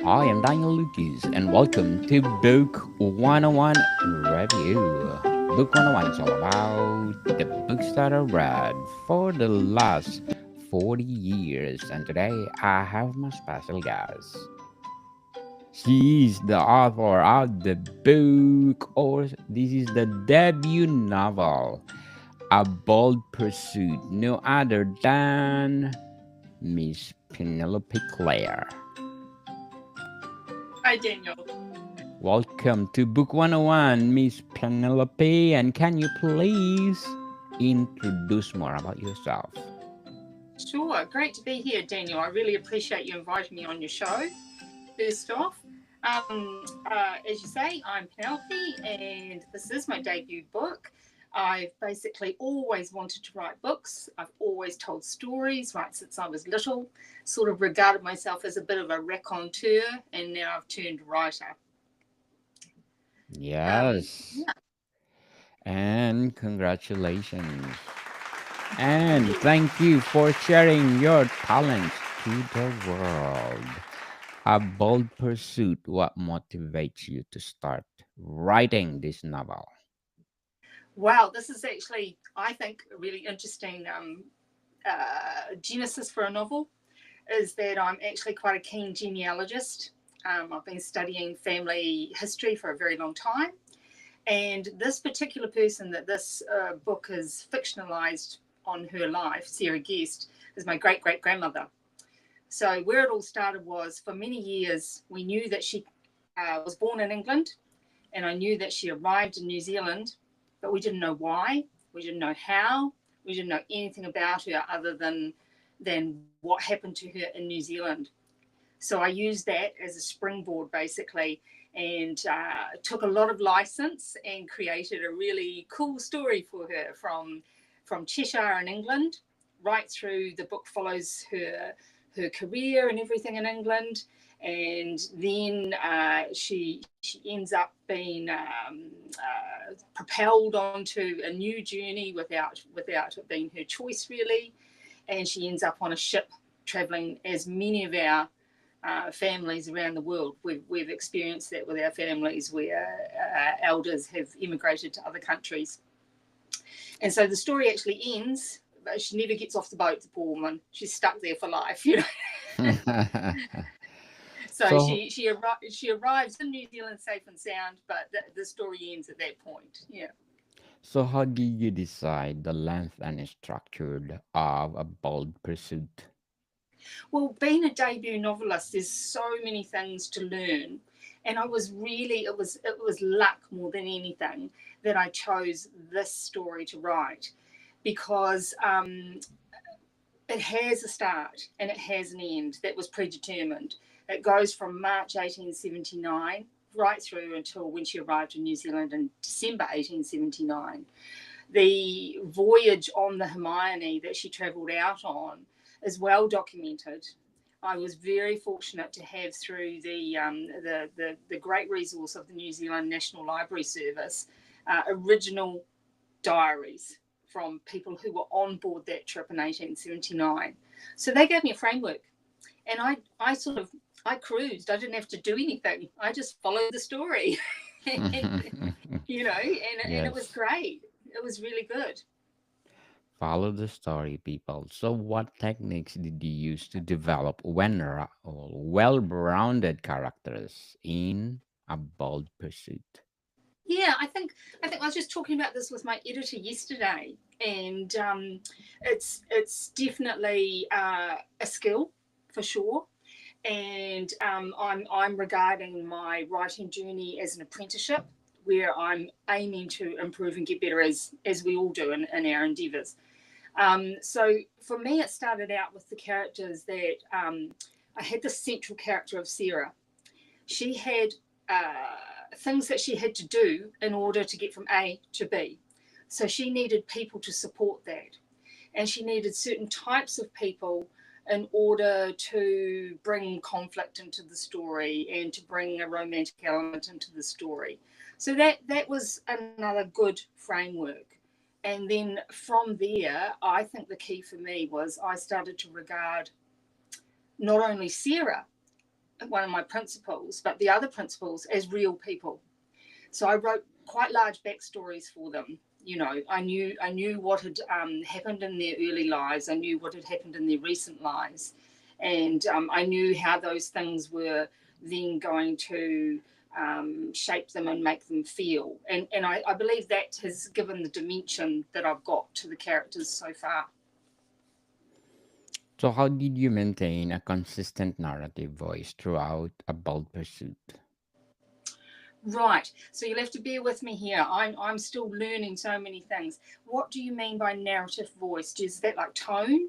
Hi, I'm Daniel Lucas, and welcome to Book 101 Review. Book 101 is all about the books that I read for the last 40 years, and today I have my special guest. She is the author of the book, or this is the debut novel, A Bold Pursuit, no other than Miss Penelope Clare. Hi, Daniel. Welcome to Book 101, Miss Penelope. And can you please introduce more about yourself? Sure, great to be here, Daniel. I really appreciate you inviting me on your show. First off, as you say, I'm Penelope, and this is my debut book. I've basically always wanted to write books. I've always told stories right since I was little, sort of regarded myself as a bit of a raconteur, and now I've turned writer. Yes. Yeah, And congratulations. And thank you for sharing your talents to the world. A bold pursuit. What motivates you to start writing this novel? wow, this is actually, I think, a really interesting genesis for a novel. Is that I'm actually quite a keen genealogist. I've been studying family history for a very long time. And this particular person that this book is fictionalized on her life, Sarah Guest, is my great great grandmother. So, where it all started was for many years, we knew that she was born in England, and I knew that she arrived in New Zealand, but we didn't know why, we didn't know how, we didn't know anything about her other than what happened to her in New Zealand. So I used that as a springboard basically, and took a lot of license and created a really cool story for her from Cheshire in England right through. The book follows her career and everything in England, and then she ends up being propelled onto a new journey without it being her choice really, and she ends up on a ship traveling as many of our families around the world. We've experienced that with our families where elders have immigrated to other countries. And so the story actually ends, but she never gets off the boat, the poor woman. She's stuck there for life, you know. So so, she arrives in New Zealand safe and sound, but the story ends at that point. Yeah. so how did you decide the length and structure of A Bold Pursuit? Well, being a debut novelist, there's so many things to learn, and it was luck more than anything that I chose this story to write, because it has a start and it has an end that was predetermined. It goes from March 1879 right through until when she arrived in New Zealand in December 1879. The voyage on the Hermione that she travelled out on is well documented. I was very fortunate to have, through the great resource of the New Zealand National Library Service, original diaries from people who were on board that trip in 1879. So they gave me a framework, and I sort of I cruised. I didn't have to do anything. I just followed the story, and, and it was Yes. great. It was really good. Follow the story, people. So, what techniques did you use to develop well-rounded characters in A Bold Pursuit? Yeah, I think I was just talking about this with my editor yesterday, and it's definitely a skill for sure. And I'm regarding my writing journey as an apprenticeship, where I'm aiming to improve and get better as we all do in our endeavours. So for me, it started out with the characters that I had the central character of Sarah. She had things that she had to do in order to get from A to B. So she needed people to support that. And she needed certain types of people in order to bring conflict into the story and to bring a romantic element into the story. So that was another good framework. And then from there, I think the key for me was I started to regard not only Sarah one of my principals, but the other principals as real people. So I wrote quite large backstories for them. You know, I knew what had happened in their early lives. I knew what had happened in their recent lives, and I knew how those things were then going to shape them and make them feel. And I believe that has given the dimension that I've got to the characters so far. So, how did you maintain a consistent narrative voice throughout A Bold Pursuit? Right. So you'll have to bear with me here. I'm still learning so many things. What do you mean by narrative voice? Is that like tone?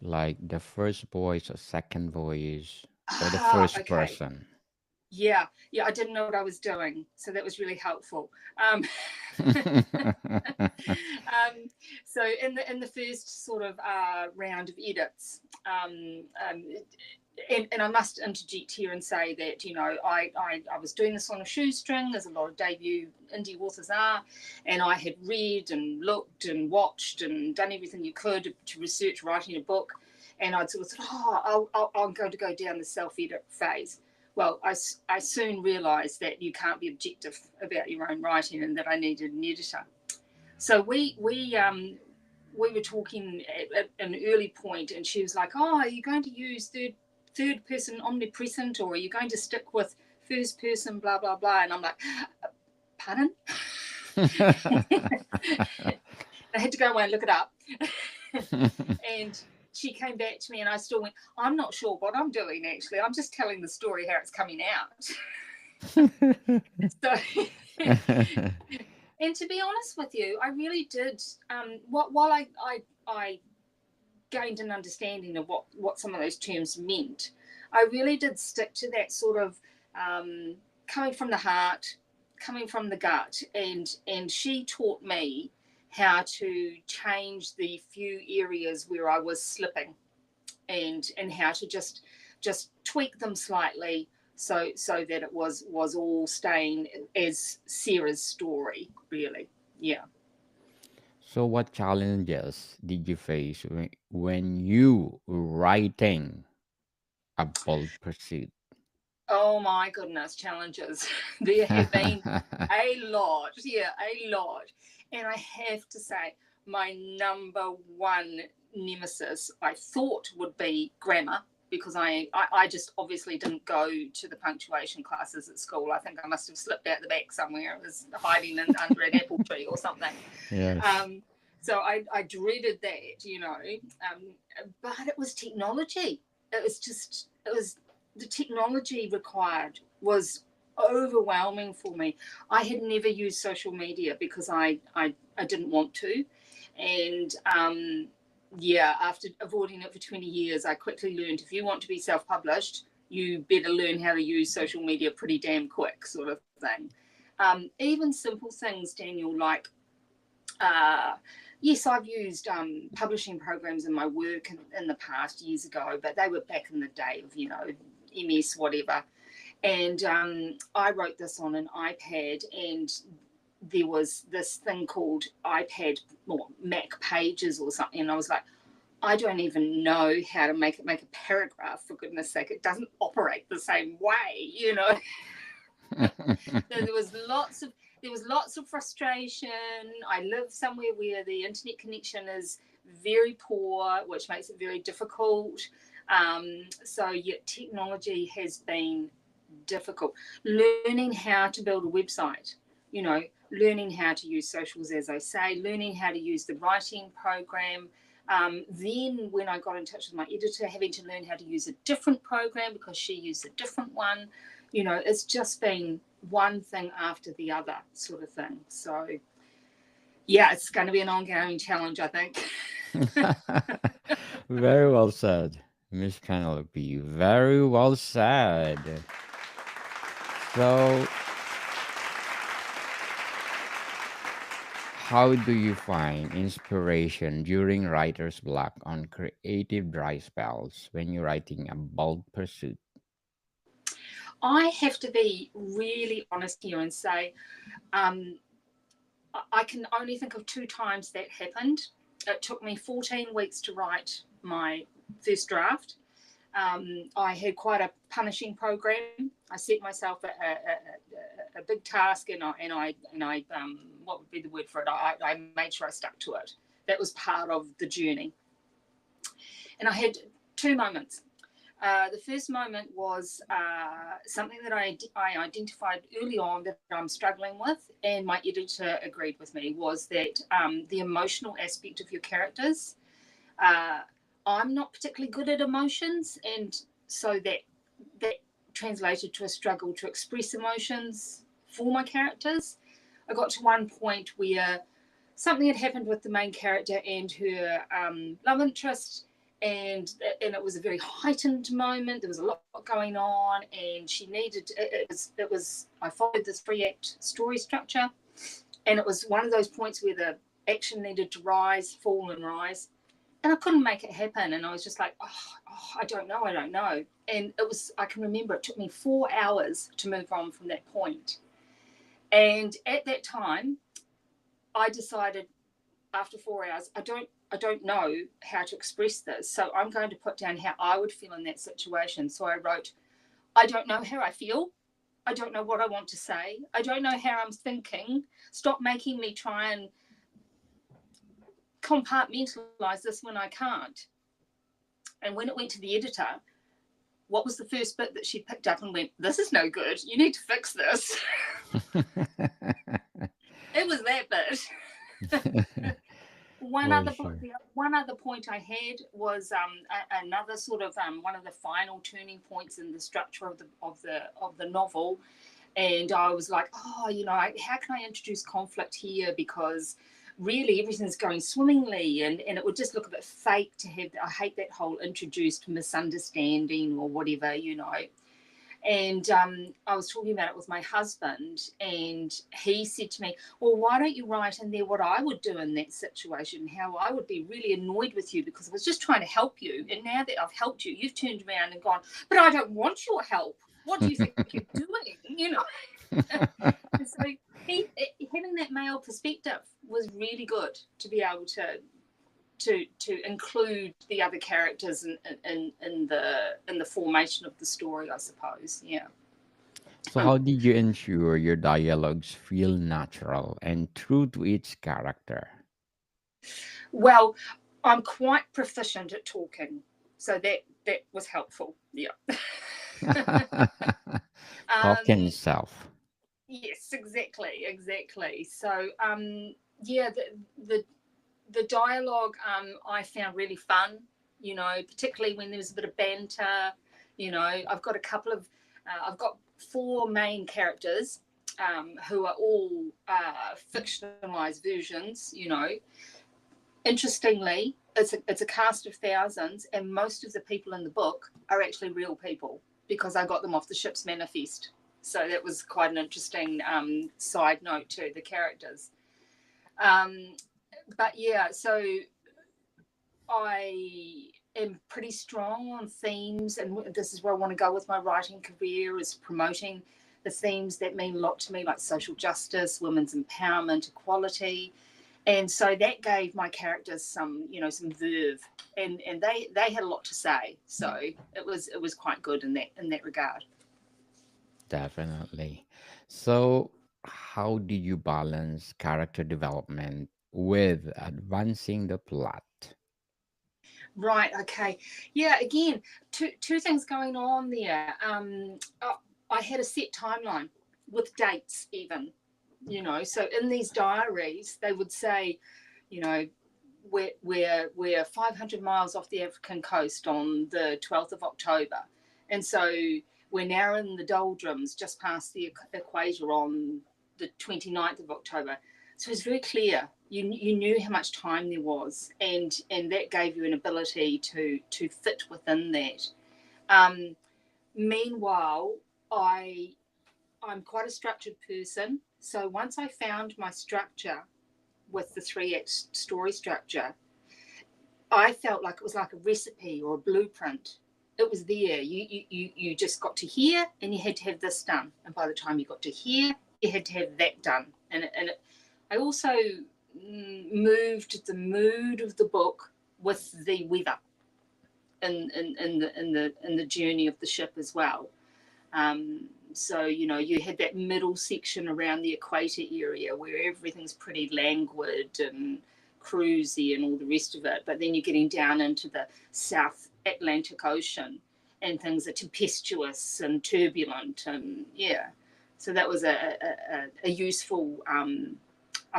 Like the first voice or second voice or the Ah, first okay. person? Yeah, I didn't know what I was doing, so that was really helpful. So in the first sort of round of edits, and I must interject here and say that I was doing this on a shoestring, as a lot of debut indie authors are, and I had read and looked and watched and done everything you could to research writing a book, and I'd sort of thought, I'm going to go down the self-edit phase. Well, I soon realised that you can't be objective about your own writing and that I needed an editor. So we were talking at an early point, and she was like, "Oh, are you going to use third person omnipresent, or are you going to stick with first person, blah blah blah?" And I'm like, "Pardon?" I had to go away and look it up. And she came back to me, and I still went, "I'm not sure what I'm doing, actually. I'm just telling the story how it's coming out." So, and to be honest with you, I really did. While I gained an understanding of what some of those terms meant, I really did stick to that sort of coming from the heart, coming from the gut, and she taught me how to change the few areas where I was slipping, and how to just tweak them slightly so that it was all staying as Sarah's story, really. Yeah. So, what challenges did you face when you were writing A Bold Pursuit? Oh my goodness, challenges. There have been a lot. Yeah, a lot. And I have to say, my number one nemesis I thought would be grammar, because I just obviously didn't go to the punctuation classes at school. I think I must have slipped out the back somewhere. It was hiding under an apple tree or something. Yes. So I dreaded that, but it was technology. It was the technology required was overwhelming for me. I had never used social media because I didn't want to, and after avoiding it for 20 years, I quickly learned if you want to be self-published, you better learn how to use social media pretty damn quick, sort of thing. Even simple things, Daniel, like yes, I've used publishing programs in my work in the past years ago, but they were back in the day of, MS, whatever. And I wrote this on an iPad, and there was this thing called iPad or Mac Pages or something. And I was like, I don't even know how to make a paragraph, for goodness sake. It doesn't operate the same way. There was lots of frustration. I live somewhere where the internet connection is very poor, which makes it very difficult. So technology has been difficult. Learning how to build a website, learning how to use socials, as I say, learning how to use the writing program. Then when I got in touch with my editor, having to learn how to use a different program because she used a different one. It's just been one thing after the other, sort of thing. So yeah, it's going to be an ongoing challenge, I think. Very well said, Miss Penelope. Very well said. So, how do you find inspiration during writer's block on creative dry spells when you're writing A Bold Pursuit? I have to be really honest here and say, I can only think of 2 times that happened. It took me 14 weeks to write my first draft. I had quite a punishing program. I set myself a big task, and I what would be the word for it? I made sure I stuck to it. That was part of the journey. And I had two moments. The first moment was something that I identified early on that I'm struggling with, and my editor agreed with me, was that the emotional aspect of your characters. I'm not particularly good at emotions, and so that translated to a struggle to express emotions for my characters. I got to one point where something had happened with the main character and her love interest, and it was a very heightened moment. There was a lot going on, and she needed it was I followed this 3-act story structure, and it was one of those points where the action needed to rise, fall, and rise, and I couldn't make it happen. And I was just like, I don't know. And I can remember it took me 4 hours to move on from that point. And at that time, I decided after 4 hours, I don't know how to express this. So I'm going to put down how I would feel in that situation. So I wrote, I don't know how I feel. I don't know what I want to say. I don't know how I'm thinking. Stop making me try and compartmentalize this when I can't. And when it went to the editor, what was the first bit that she picked up and went, this is no good. You need to fix this. It was that bit. One other point I had was another sort of one of the final turning points in the structure of the novel, and I was like, how can I introduce conflict here, because really everything's going swimmingly, and it would just look a bit fake to have. I hate that whole introduced misunderstanding or whatever, And I was talking about it with my husband, and he said to me, well, why don't you write in there what I would do in that situation, how I would be really annoyed with you because I was just trying to help you. And now that I've helped you, you've turned around and gone, but I don't want your help. What do you think you're doing? And so having that male perspective was really good to be able to include the other characters in the formation of the story, I suppose. Yeah. So, how did you ensure your dialogues feel natural and true to each character? Well, I'm quite proficient at talking, so that was helpful. Yeah. Talking self. Yes, exactly. So, yeah, the dialogue I found really fun. Particularly when there was a bit of banter. I've got I've got 4 main characters who are all fictionalized versions. Interestingly, it's a cast of thousands, and most of the people in the book are actually real people because I got them off the ship's manifest. So that was quite an interesting side note to the characters. But yeah, so I am pretty strong on themes, and this is where I want to go with my writing career, is promoting the themes that mean a lot to me, like social justice, women's empowerment, equality. And so that gave my characters some verve, and they had a lot to say. So it was quite good in that regard. Definitely. So, how do you balance character development with advancing the plot? Right. Okay. Yeah. Again, two things going on there. I had a set timeline with dates, even. So in these diaries, they would say, we're 500 miles off the African coast on the 12th of October, and so we're now in the doldrums just past the equator on the 29th of October. So it's very clear. You knew how much time there was, and that gave you an ability to fit within that. Meanwhile, I'm quite a structured person. So once I found my structure with the 3-act story structure, I felt like it was like a recipe or a blueprint. It was there. You just got to here, and you had to have this done. And by the time you got to here, you had to have that done. I also moved the mood of the book with the weather. in the journey of the ship as well. So, you know, you had that middle section around the equator area where everything's pretty languid and cruisy and all the rest of it. But then you're getting down into the South Atlantic Ocean and things are tempestuous and turbulent. And yeah, so that was a useful, I'm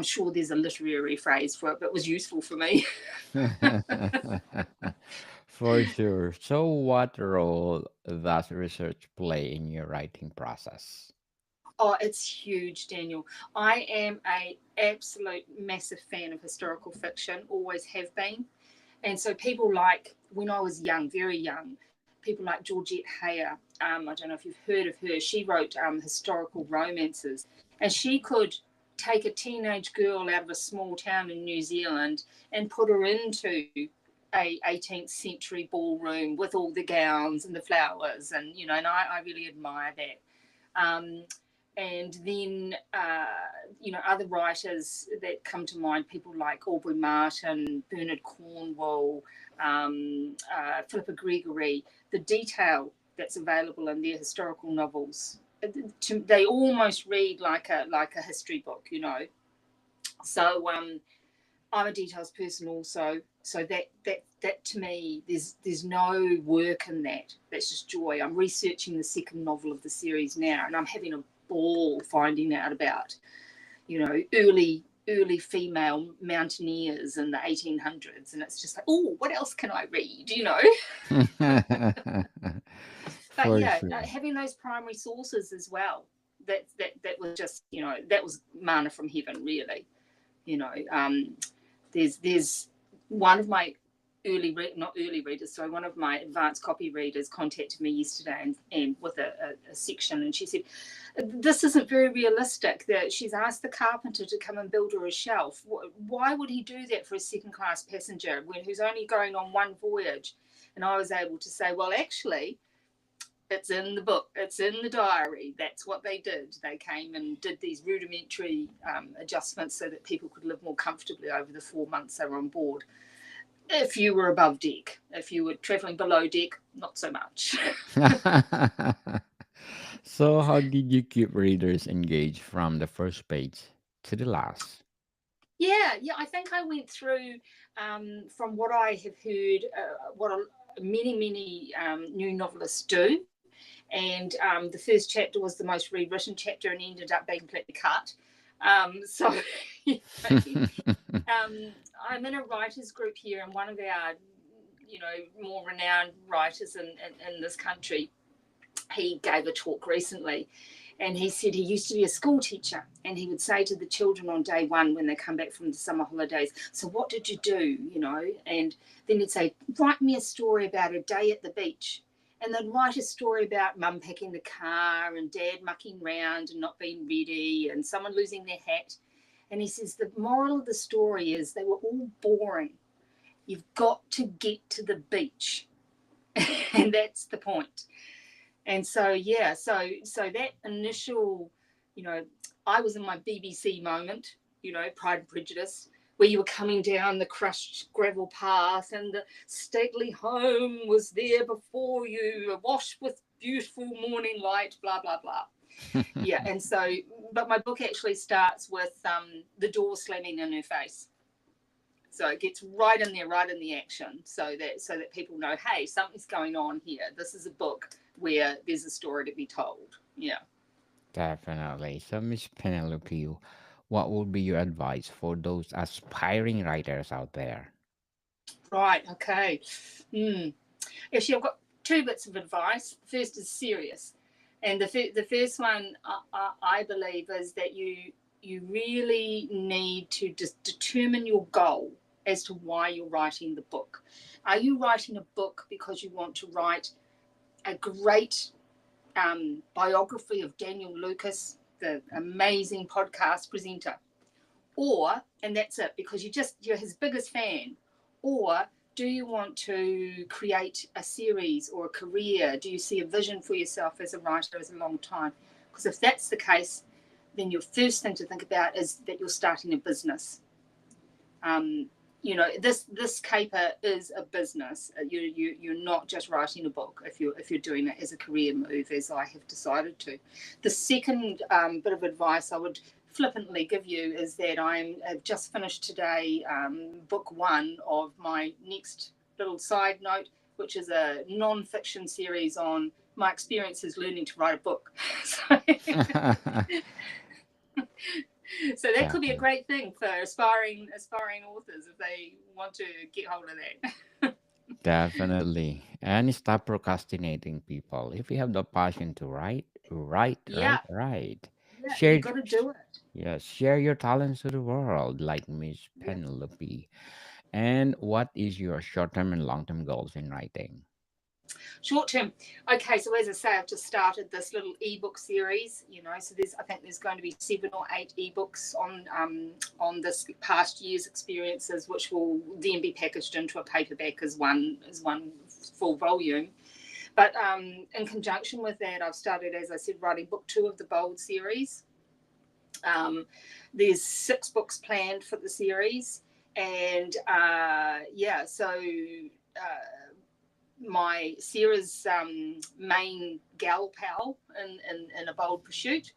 sure there's a literary phrase for it, but it was useful for me. For sure. So, what role does research play in your writing process? Oh, it's huge, Daniel. I am a absolute massive fan of historical fiction, always have been. And so people like, when I was young, very young, people like Georgette Heyer, I don't know if you've heard of her, she wrote historical romances. And she could take a teenage girl out of a small town in New Zealand and put her into a 18th century ballroom with all the gowns and the flowers. And, you know, and I really admire that. And then, you know, other writers that come to mind, people like Aubrey Martin, Bernard Cornwell, Philippa Gregory, the detail that's available in their historical novels, they almost read like a history book, you know. So I'm a details person also. So that to me, there's no work in that. That's just joy. I'm researching the second novel of the series now, and I'm having a ball finding out about, you know, early female mountaineers in the 1800s, and it's just like, oh, what else can I read, you know? But For yeah, sure. having those primary sources as well. That was just, you know, that was manna from heaven, really. You know, there's one of my not early readers, sorry, one of my advanced copy readers contacted me yesterday and with a section, and she said, this isn't very realistic. That she's asked the carpenter to come and build her a shelf. Why would he do that for a second class passenger who's only going on one voyage? And I was able to say, well, actually, it's in the book, it's in the diary. That's what they did. They came and did these rudimentary adjustments so that people could live more comfortably over the 4 months they were on board. If you were above deck, if you were traveling below deck, not so much. So, how did you keep readers engaged from the first page to the last? Yeah, I think I went through, from what I have heard, what many new novelists do. And the first chapter was the most rewritten chapter and ended up being completely cut. So I'm in a writers group here, and one of our, you know, more renowned writers in this country, he gave a talk recently, and he said he used to be a school teacher, and he would say to the children on day one when they come back from the summer holidays, so what did you do, you know? And then he'd say, write me a story about a day at the beach. And they'd write a story about mum packing the car and dad mucking round and not being ready and someone losing their hat. And he says the moral of the story is they were all boring. You've got to get to the beach. And that's the point. And so, yeah, so that initial, you know, I was in my BBC moment, you know, Pride and Prejudice, where you were coming down the crushed gravel path and the stately home was there before you, awash with beautiful morning light, blah, blah, blah. Yeah, and so, but my book actually starts with the door slamming in her face. So it gets right in there, right in the action, so that people know, hey, something's going on here. This is a book where there's a story to be told. Yeah. Definitely. So, Miss Penelope, what would be your advice for those aspiring writers out there? Right. Okay. Actually, I've got two bits of advice. The first is serious, and the first one I believe is that you really need to just determine your goal as to why you're writing the book. Are you writing a book because you want to write a great biography of Daniel Lucas, the amazing podcast presenter? Or, and that's it, because you're his biggest fan? Or do you want to create a series or a career? Do you see a vision for yourself as a writer as a long time? Because if that's the case, then your first thing to think about is that you're starting a business. you know, this caper is a business. You're not just writing a book if you're doing it as a career move, as I have decided to. The second bit of advice I would flippantly give you is that I've just finished today book one of my next little side note, which is a non-fiction series on my experiences learning to write a book. So, so that could be a Definitely. great thing for aspiring authors if they want to get hold of that. Definitely. And stop procrastinating, people. If you have the passion to write, write, Yeah, write, write. yeah, you Share, got to do it. yes, share your talents to the world, like Miss Yeah. Penelope. And what is your short-term and long-term goals in writing? Short term. Okay, so as I say, I've just started this little ebook series. You know, so I think there's going to be 7 or 8 ebooks on this past year's experiences, which will then be packaged into a paperback as one full volume. But in conjunction with that, I've started, as I said, writing book 2 of the Bold series. Um, there's 6 books planned for the series, and yeah, so my Sarah's main gal pal in a bold pursuit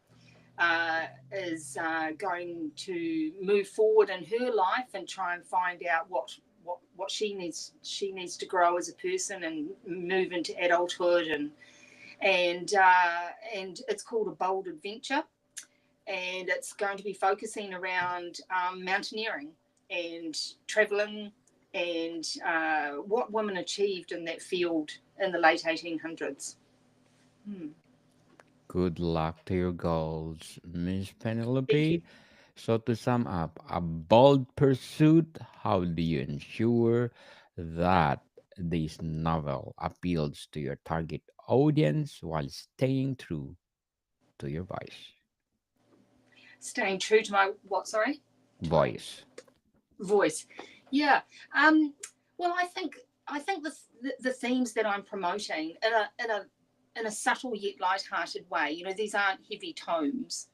is going to move forward in her life and try and find out what she needs to grow as a person and move into adulthood and it's called a bold adventure, and it's going to be focusing around mountaineering and traveling and what women achieved in that field in the late 1800s. Hmm. Good luck to your goals, Miss Thank you. Penelope. So, to sum up, a bold pursuit, how do you ensure that this novel appeals to your target audience while staying true to your voice? Staying true to my what? Sorry, to my Voice. voice. Yeah. Um, well, I think the themes that I'm promoting in a subtle yet light-hearted way. You know, these aren't heavy tomes.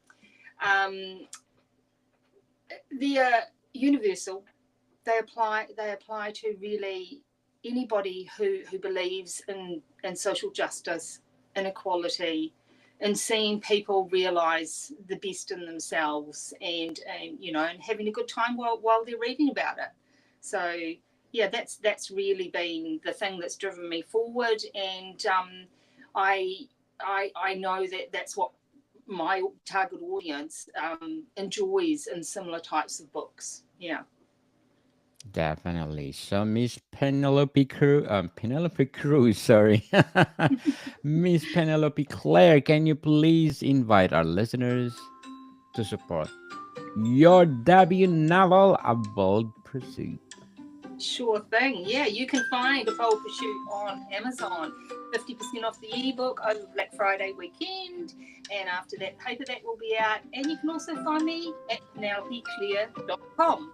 Um, they're universal. They apply to really anybody who believes in social justice, inequality, and seeing people realize the best in themselves and having a good time while they're reading about it. So yeah, that's really been the thing that's driven me forward, and I I know that that's what my target audience enjoys in similar types of books. Yeah. Definitely. So, Miss Penelope Cruz, Penelope Cruz, sorry. Miss Penelope Claire, can you please invite our listeners to support your debut novel, A Bold Pursuit? Sure thing. Yeah, you can find A Bold Pursuit on Amazon. 50% off the ebook over Black Friday weekend. And after that, paperback will be out. And you can also find me at penelopeclear.com.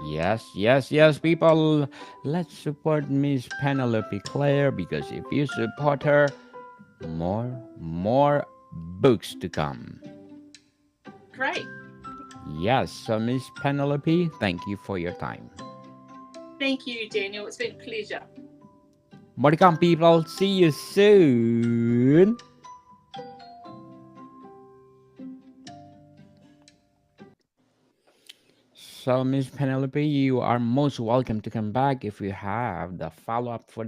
Yes, yes, yes, people. Let's support Miss Penelope Claire because if you support her, more books to come. Great. Yes, so Miss Penelope, thank you for your time. Thank you, Daniel. It's been a pleasure. More to come, people. See you soon. So, Miss Penelope, you are most welcome to come back if you have the follow up for